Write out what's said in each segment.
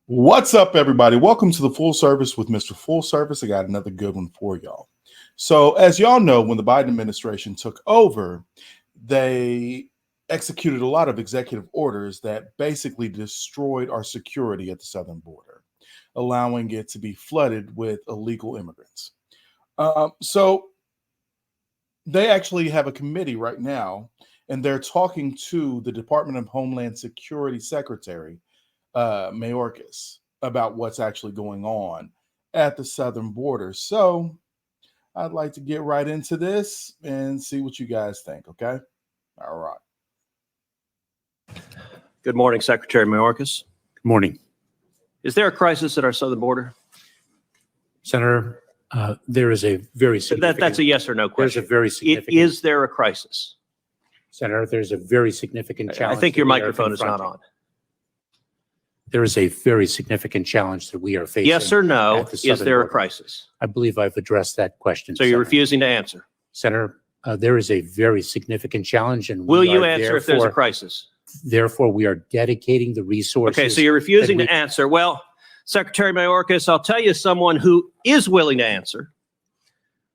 What's up, everybody? Welcome to the Full Service with Mr. Full Service. I got another good one for y'all. So, as y'all know, when the Biden administration took over, they executed a lot of executive orders that basically destroyed our security at the southern border, allowing it to be flooded with illegal immigrants. So, they actually have a committee right now, and they're talking to the Department of Homeland Security Secretary, Mayorkas, about what's actually going on at the southern border. So I'd like to get right into this and see what you guys think, okay? All right. Good morning, Secretary Mayorkas. Good morning. Is there a crisis at our southern border? Senator, there is a very significant... That's a yes or no question. There's a very significant... Is there a crisis? Senator, there's a very significant challenge. I think your microphone is not on. There is a very significant challenge that we are facing. Yes or no, is there a crisis? I believe I've addressed that question. So you're refusing to answer? Senator, there is a very significant challenge. And will you answer if there's a crisis? Therefore, we are dedicating the resources. Okay, so you're refusing to answer. Well, Secretary Mayorkas, I'll tell you someone who is willing to answer,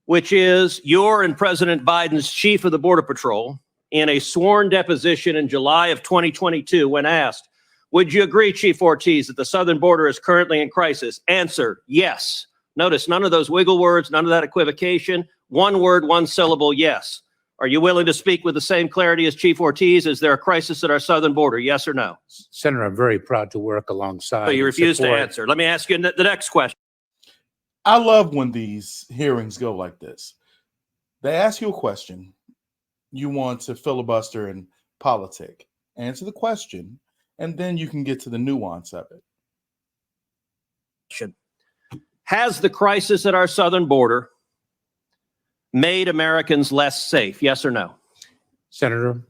which is your and President Biden's chief of the Border Patrol in a sworn deposition in July of 2022 when asked, would you agree, Chief Ortiz, that the southern border is currently in crisis? Answer, yes. Notice none of those wiggle words, none of that equivocation. One word, one syllable, yes. Are you willing to speak with the same clarity as Chief Ortiz? Is there a crisis at our southern border, yes or no? Senator, I'm very proud to work alongside. So you refuse to answer. Let me ask you the next question. I love when these hearings go like this. They ask you a question. You want to filibuster and politic. Answer the question. And then you can get to the nuance of it. Has the crisis at our southern border made Americans less safe? Yes or no? Senator,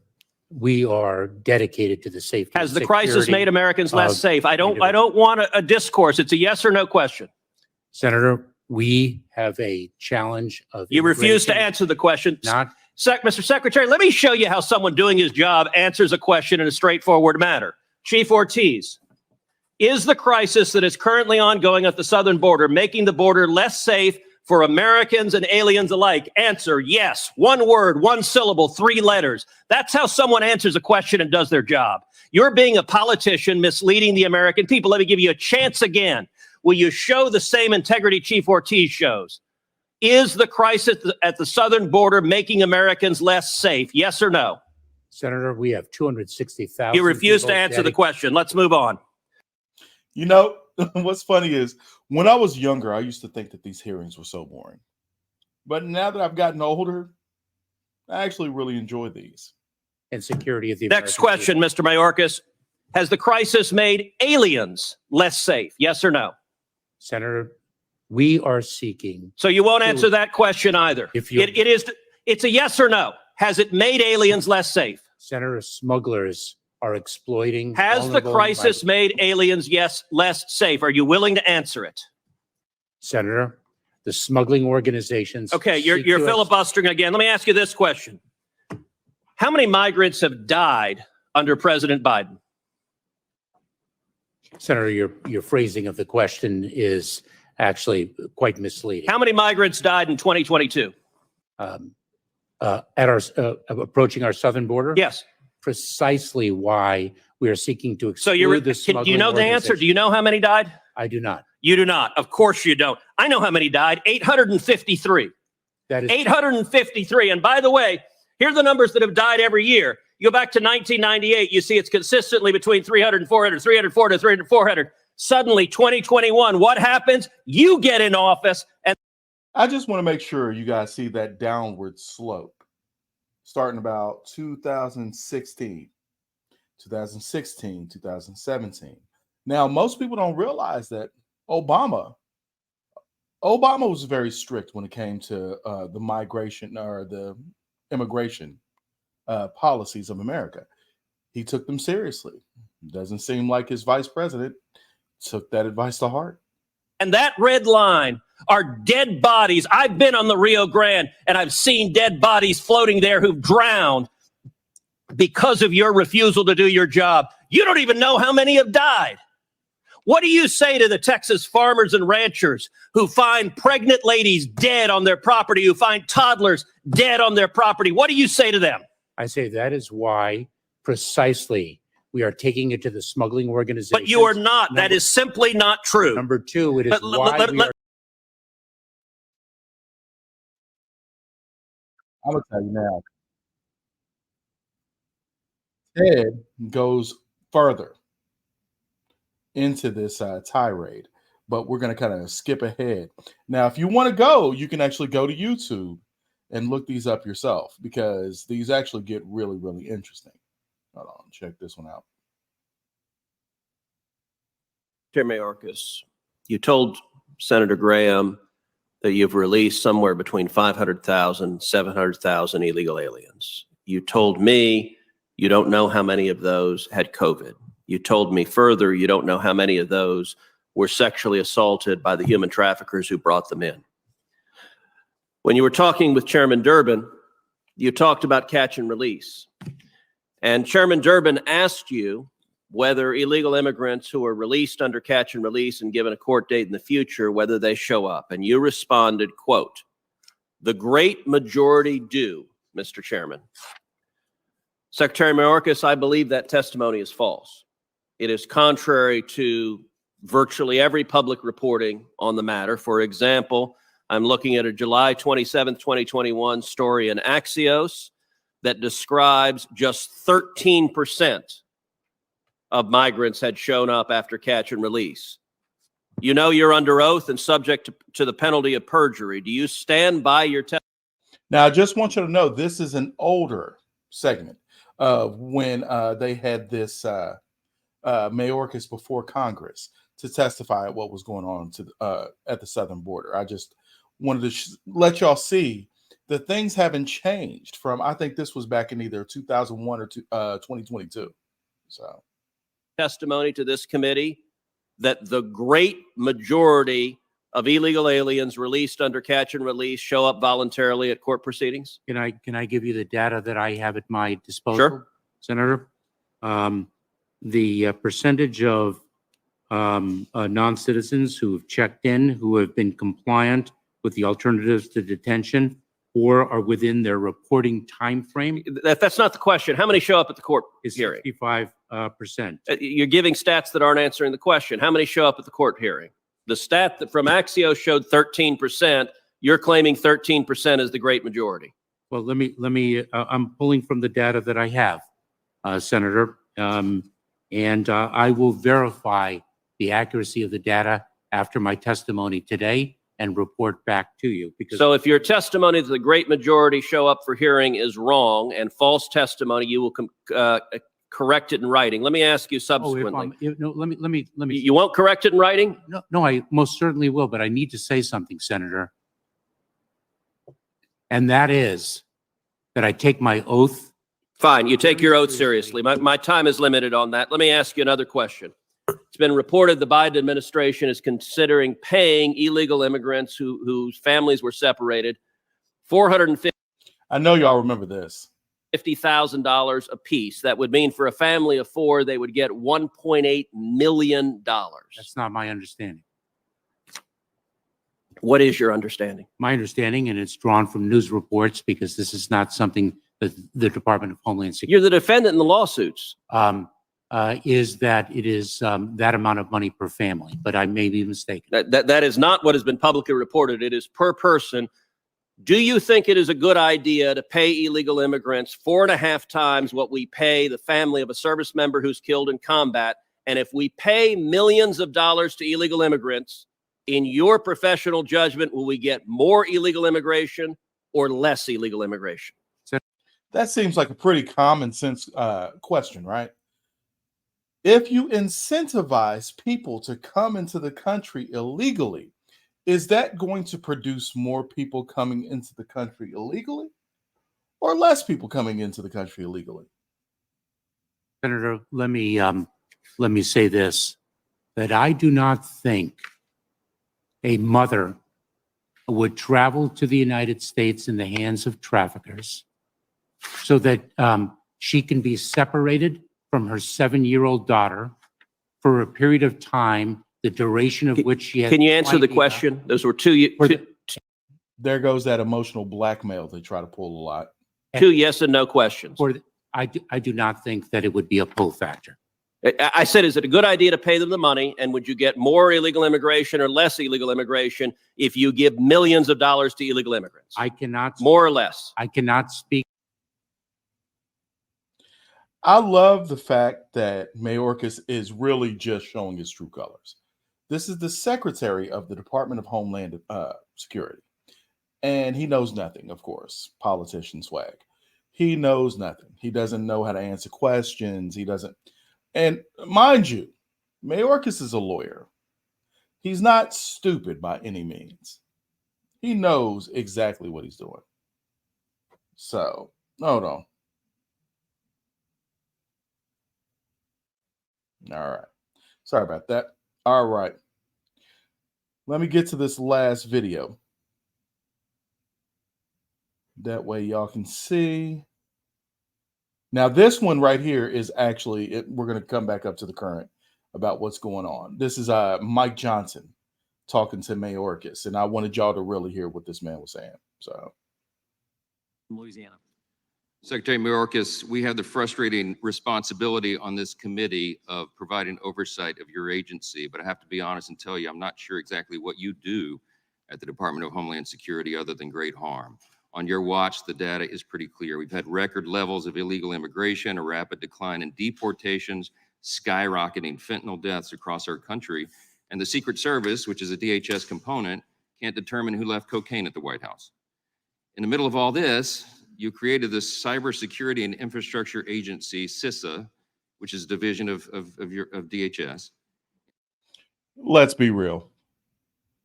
we are dedicated to the safety. Has the crisis made Americans less safe? I don't want a discourse. It's a yes or no question. Senator, we have a challenge of... You refuse to answer the question. Mr. Secretary, let me show you how someone doing his job answers a question in a straightforward manner. Chief Ortiz, is the crisis that is currently ongoing at the southern border making the border less safe for Americans and aliens alike? Answer, yes. One word, one syllable, 3 letters. That's how someone answers a question and does their job. You're being a politician, misleading the American people. Let me give you a chance again. Will you show the same integrity Chief Ortiz shows? Is the crisis at the southern border making Americans less safe? Yes or no? Senator, we have 260,000. You refuse to answer the question. Let's move on. You know, what's funny is when I was younger, I used to think that these hearings were so boring. But now that I've gotten older, I actually really enjoy these. And security of the next question, Mr. Mayorkas. Has the crisis made aliens less safe? Yes or no? Senator, we are seeking. So you won't answer that question either. It's a yes or no. Has it made aliens less safe? Senator, smugglers are exploiting. Has the crisis made aliens, less safe? Are you willing to answer it? Senator, the smuggling organizations. Okay, you're filibustering again. Let me ask you this question. How many migrants have died under President Biden? Senator, your phrasing of the question is actually quite misleading. How many migrants died in 2022? At our approaching our southern border? Yes. Precisely why we are seeking to exclude the smuggling. Do you know the answer? Do you know how many died? I do not. You do not. Of course you don't. I know how many died. 853. That is 853. And by the way, here are the numbers that have died every year. You go back to 1998, you see it's consistently between 300 and 400, 300, 400, 300, 400. Suddenly, 2021, what happens? You get in office and... I just want to make sure you guys see that downward slope starting about 2016, 2017. Now, most people don't realize that Obama was very strict when it came to the migration or the immigration policies of America. He took them seriously. Doesn't seem like his vice president took that advice to heart. And that red line are dead bodies. I've been on the Rio Grande and I've seen dead bodies floating there who've drowned because of your refusal to do your job. You don't even know how many have died. What do you say to the Texas farmers and ranchers who find pregnant ladies dead on their property, who find toddlers dead on their property? What do you say to them? I say that is why precisely we are taking it to the smuggling organizations. But you are not. That is simply not true. Number two, it is why we are. I'm gonna tell you now. Ted goes further into this tirade, but we're going to kind of skip ahead. Now, if you want to go, you can actually go to YouTube and look these up yourself, because these actually get really, really interesting. Hold on, check this one out. Chair Mayorkas, you told Senator Graham that you've released somewhere between 500,000, 700,000 illegal aliens. You told me you don't know how many of those had COVID. You told me further you don't know how many of those were sexually assaulted by the human traffickers who brought them in. When you were talking with Chairman Durbin, you talked about catch and release. And Chairman Durbin asked you whether illegal immigrants who are released under catch and release and given a court date in the future, whether they show up. And you responded, quote, "The great majority do, Mr. Chairman." Secretary Mayorkas, I believe that testimony is false. It is contrary to virtually every public reporting on the matter. For example, I'm looking at a July 27th, 2021 story in Axios that describes just 13% of migrants had shown up after catch and release. You know you're under oath and subject to the penalty of perjury. Do you stand by your testimony? Now, I just want you to know this is an older segment of when they had this Mayorkas before Congress to testify at what was going on at the southern border. I just wanted to let y'all see that things haven't changed from, I think this was back in either 2001 or 2022. So, testimony to this committee that the great majority of illegal aliens released under catch and release show up voluntarily at court proceedings? Can I give you the data that I have at my disposal, Sure. Senator? The percentage of non-citizens who have checked in, who have been compliant with the alternatives to detention or are within their reporting time frame That's not the question. How many show up at the court is hearing? 65%. You're giving stats that aren't answering the question. How many show up at the court hearing? The stat that from Axios showed 13%. You're claiming 13% is the great majority. Well, I'm pulling from the data that I have, Senator, and I will verify the accuracy of the data after my testimony today and report back to you. Because so if your testimony that the great majority show up for hearing is wrong and false testimony, you will correct it in writing. Let me ask you subsequently. Let me. You won't correct it in writing? No, I most certainly will, but I need to say something, Senator. And that is that I take my oath. Fine, you take your oath seriously. My time is limited on that. Let me ask you another question. It's been reported the Biden administration is considering paying illegal immigrants whose families were separated $450,000 I know y'all remember this. a piece. That would mean for a family of four, they would get $1.8 million. That's not my understanding. What is your understanding? My understanding, and it's drawn from news reports because this is not something that the Department of Homeland Security. You're the defendant in the lawsuits. Is that it is that amount of money per family, but I may be mistaken. That is not what has been publicly reported. It is per person. Do you think it is a good idea to pay illegal immigrants 4.5 times what we pay the family of a service member who's killed in combat? And if we pay millions of dollars to illegal immigrants, in your professional judgment, will we get more illegal immigration or less illegal immigration? That seems like a pretty common sense question, right? If you incentivize people to come into the country illegally, is that going to produce more people coming into the country illegally or less people coming into the country illegally? Senator, let me say this, that I do not think a mother would travel to the United States in the hands of traffickers so that she can be separated from her 7-year-old daughter for a period of time, the duration of which she has. Can you answer the question? Those were two There goes that emotional blackmail they try to pull a lot. yes and no questions. I do not think that it would be a pull factor. I said, is it a good idea to pay them the money? And would you get more illegal immigration or less illegal immigration if you give millions of dollars to illegal immigrants? I cannot. More or less. I cannot speak. I love the fact that Mayorkas is really just showing his true colors. This is the Secretary of the Department of Homeland Security. And he knows nothing, of course, politician swag. He knows nothing. He doesn't know how to answer questions. He doesn't. And mind you, Mayorkas is a lawyer. He's not stupid by any means. He knows exactly what he's doing. So, hold on. All right. Sorry about that. All right. Let me get to this last video. That way y'all can see. Now, this one right here is actually, we're going to come back up to the current about what's going on. This is Mike Johnson talking to Mayorkas, and I wanted y'all to really hear what this man was saying. So, Louisiana. Secretary Mayorkas, we have the frustrating responsibility on this committee of providing oversight of your agency, but I have to be honest and tell you, I'm not sure exactly what you do at the Department of Homeland Security other than great harm. On your watch, the data is pretty clear. We've had record levels of illegal immigration, a rapid decline in deportations, skyrocketing fentanyl deaths across our country, and the Secret Service, which is a DHS component, can't determine who left cocaine at the White House. In the middle of all this, you created this Cybersecurity and Infrastructure Agency, CISA, which is a division of DHS. let's be real.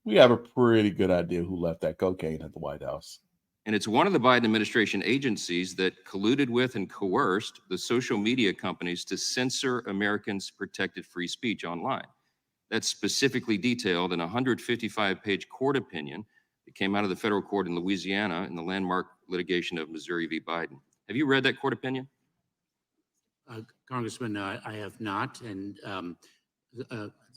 We have a pretty good idea who left that cocaine at the White House. And it's one of the Biden administration agencies that colluded with and coerced the social media companies to censor Americans' protected free speech online. That's specifically detailed in a 155-page court opinion that came out of the federal court in Louisiana in the landmark litigation of Missouri v. Biden. Have you read that court opinion? Congressman, I have not, and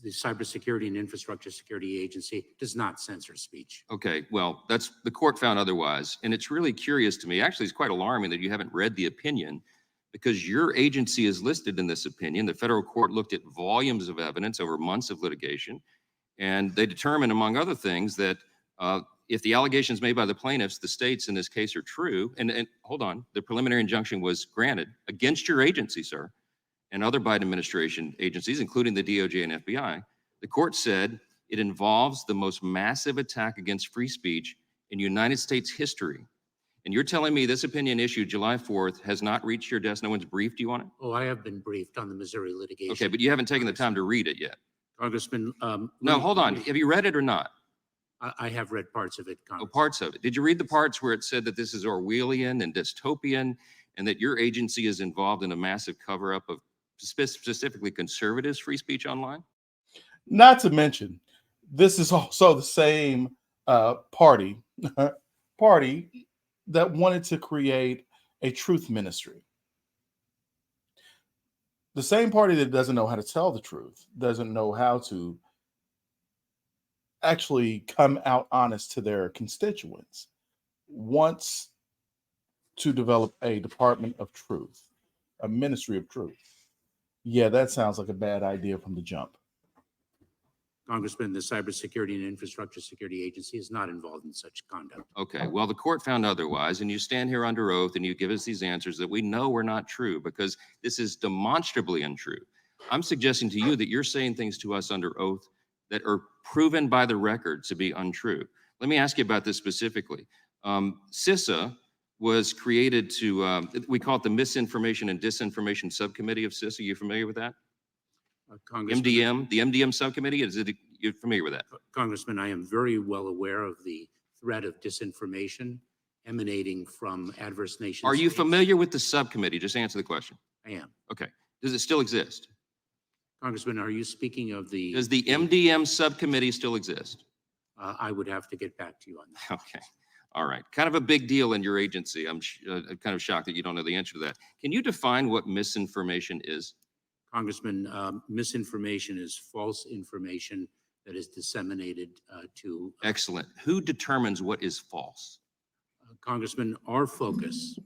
the Cybersecurity and Infrastructure Security Agency does not censor speech. Okay, well, that's the court found otherwise, and it's really curious to me. Actually, it's quite alarming that you haven't read the opinion, because your agency is listed in this opinion. The federal court looked at volumes of evidence over months of litigation, and they determined, among other things, that if the allegations made by the plaintiffs, the states in this case, are true, and hold on, the preliminary injunction was granted against your agency, sir, and other Biden administration agencies, including the DOJ and FBI, the court said it involves the most massive attack against free speech in United States history. And you're telling me this opinion issued July 4th has not reached your desk? No one's briefed you on it? Oh, I have been briefed on the Missouri litigation. Okay, but you haven't taken the time to read it yet. Congressman. No, hold on. Have you read it or not? I have read parts of it, Oh, Congressman. parts of it. Did you read the parts where it said that this is Orwellian and dystopian and that your agency is involved in a massive cover-up of specifically conservatives' free speech online? Not to mention, this is also the same party that wanted to create a truth ministry. The same party that doesn't know how to tell the truth, doesn't know how to actually come out honest to their constituents, wants to develop a department of truth, a ministry of truth. Yeah, that sounds like a bad idea from the jump. Congressman, the Cybersecurity and Infrastructure Security Agency is not involved in such conduct. Okay, well, the court found otherwise, and you stand here under oath and you give us these answers that we know are not true because this is demonstrably untrue. I'm suggesting to you that you're saying things to us under oath that are proven by the record to be untrue. Let me ask you about this specifically. CISA was created to, we call it the Misinformation and Disinformation Subcommittee of CISA. You familiar with that? MDM, the MDM subcommittee, you're familiar with that? Congressman, I am very well aware of the threat of disinformation emanating from adverse nations. Are you familiar with the subcommittee? Just answer the question. I am. Okay. Does it still exist? Congressman, are you speaking of the... Does the MDM subcommittee still exist? I would have to get back to you on that. Okay. All right. Kind of a big deal in your agency. I'm kind of shocked that you don't know the answer to that. Can you define what misinformation is? Congressman, misinformation is false information that is disseminated to. Excellent. Who determines what is false? Congressman, our focus.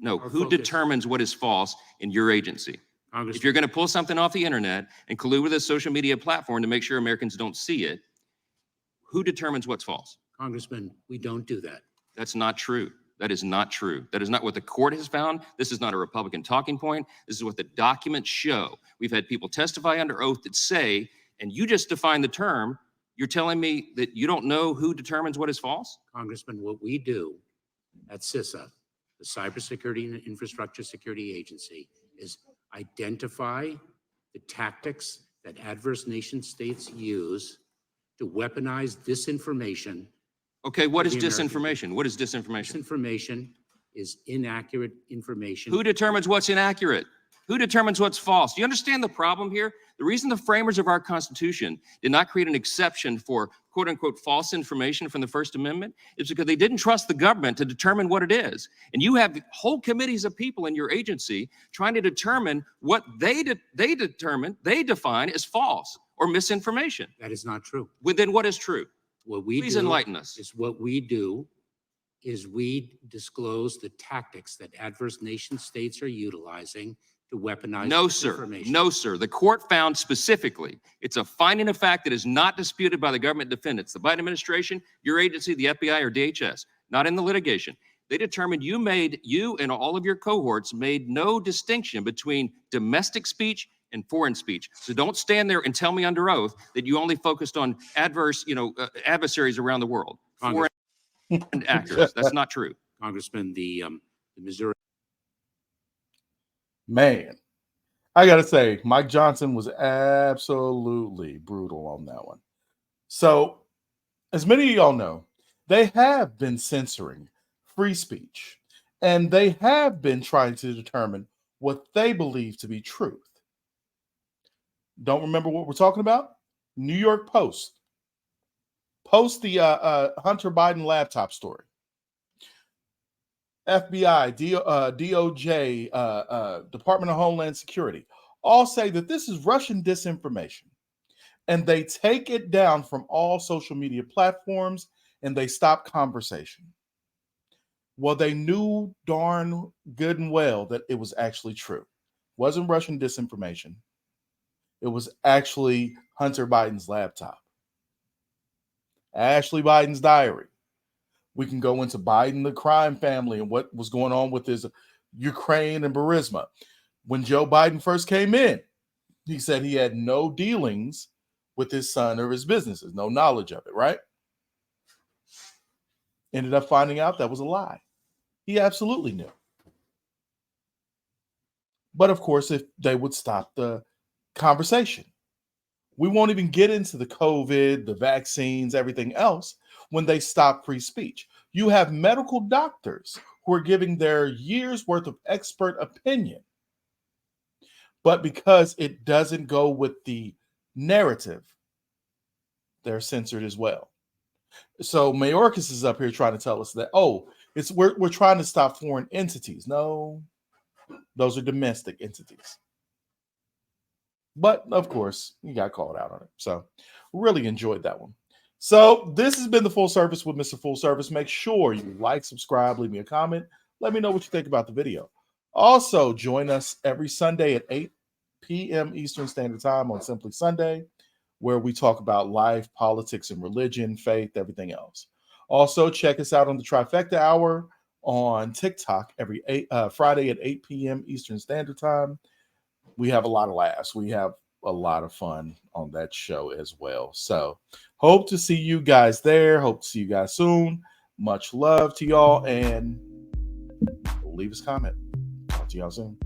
No, who determines what is false in your agency? If you're going to pull something off the internet and collude with a social media platform to make sure Americans don't see it, who determines what's false? Congressman, we don't do that. That's not true. That is not true. That is not what the court has found. This is not a Republican talking point. This is what the documents show. We've had people testify under oath that say, and you just defined the term, you're telling me that you don't know who determines what is false? Congressman, what we do at CISA, the Cybersecurity and Infrastructure Security Agency, is identify the tactics that adverse nation states use to weaponize disinformation. Okay, what is disinformation? What is disinformation? Disinformation is inaccurate information. Who determines what's inaccurate? Who determines what's false? Do you understand the problem here? The reason the framers of our Constitution did not create an exception for quote unquote false information from the First Amendment is because they didn't trust the government to determine what it is. And you have whole committees of people in your agency trying to determine what they define as false or misinformation. That is not true. Well, then what is true? What we Please do enlighten us. is what we do is we disclose the tactics that adverse nation states are utilizing to weaponize information. No, sir. The court found specifically, it's a finding of fact that is not disputed by the government defendants, the Biden administration, your agency, the FBI, or DHS, not in the litigation. They determined you and all of your cohorts made no distinction between domestic speech and foreign speech. So don't stand there and tell me under oath that you only focused on adversaries around the world. Foreign actors. That's not true. Congressman, the Missouri. Man, I got to say, Mike Johnson was absolutely brutal on that one. So, as many of y'all know, they have been censoring free speech, and they have been trying to determine what they believe to be truth. Don't remember what we're talking about? New York Post. Post the Hunter Biden laptop story. FBI, DOJ, Department of Homeland Security, all say that this is Russian disinformation. And they take it down from all social media platforms and they stop conversation. Well, they knew darn good and well that it was actually true. It wasn't Russian disinformation. It was actually Hunter Biden's laptop. Ashley Biden's diary. We can go into Biden, the crime family, and what was going on with his Ukraine and Burisma. When Joe Biden first came in, he said he had no dealings with his son or his businesses, no knowledge of it, right? Ended up finding out that was a lie. He absolutely knew. But of course, if they would stop the conversation, we won't even get into the COVID, the vaccines, everything else when they stop free speech. You have medical doctors who are giving their years worth of expert opinion. But because it doesn't go with the narrative, they're censored as well. So Mayorkas is up here trying to tell us that, we're trying to stop foreign entities. No, those are domestic entities. But of course, you got called out on it. So really enjoyed that one. So this has been the Full Service with Mr. Full Service. Make sure you like, subscribe, leave me a comment. Let me know what you think about the video. Also, join us every Sunday at 8 p.m. Eastern Standard Time on Simply Sunday, where we talk about life, politics, and religion, faith, everything else. Also, check us out on the Trifecta Hour on TikTok every Friday at 8 p.m. Eastern Standard Time. We have a lot of laughs. We have a lot of fun on that show as well. So hope to see you guys there. Hope to see you guys soon. Much love to y'all, and leave us a comment. Talk to y'all soon.